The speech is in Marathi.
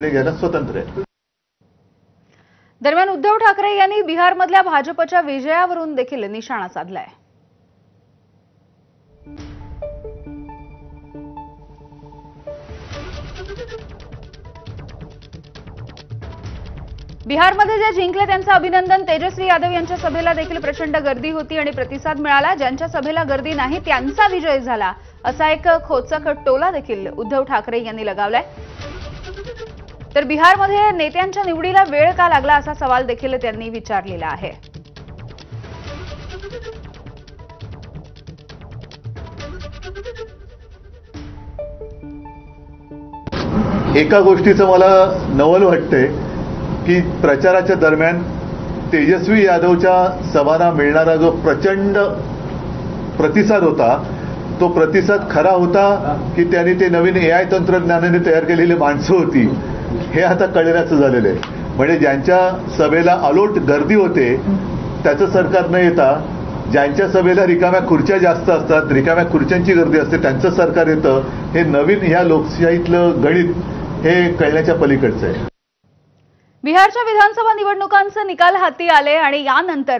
घेणं स्वतंत्र आहे। दरम्यान उद्धव ठाकरे यांनी बिहारमधल्या भाजपच्या विजयावरून देखील निशाणा साधलाय। बिहारमध्ये जे जिंकले त्यांचं अभिनंदन। तेजस्वी यादव यांच्या सभेला देखील प्रचंड गर्दी होती आणि प्रतिसाद मिळाला। ज्यांच्या सभेला गर्दी नाही त्यांचा विजय झाला असा एक खोचक टोला देखील उद्धव ठाकरे यांनी लगावलाय। तर बिहारमध्ये नेत्यांच्या निवडीला वेळ का लागला असा सवाल देखील त्यांनी विचारलेला आहे। एका गोष्टीचं मला नवल वाटतंय की प्रचाराच्या दरम्यान तेजस्वी यादवच्या सभांना मिळणारा जो प्रचंड प्रतिसाद होता तो प्रतिसाद खरा होता की त्यांनी ते नवीन AI तंत्रज्ञानाने तयार केलेली माणसं होती हे आता कळण्याचं झालेलं आहे। म्हणजे ज्यांच्या सभेला अलोट गर्दी होते त्याचं सरकार न येता ज्यांच्या सभेला रिकाम्या खुर्च्या जास्त असतात, रिकाम्या खुर्च्यांची गर्दी असते त्यांचं सरकार येतं, हे नवीन ह्या लोकशाहीतलं गणित हे कळण्याच्या पलीकडचं आहे। बिहारच्या विधानसभा निवडणुकांचे निकाल हाती आले आणि यानंतर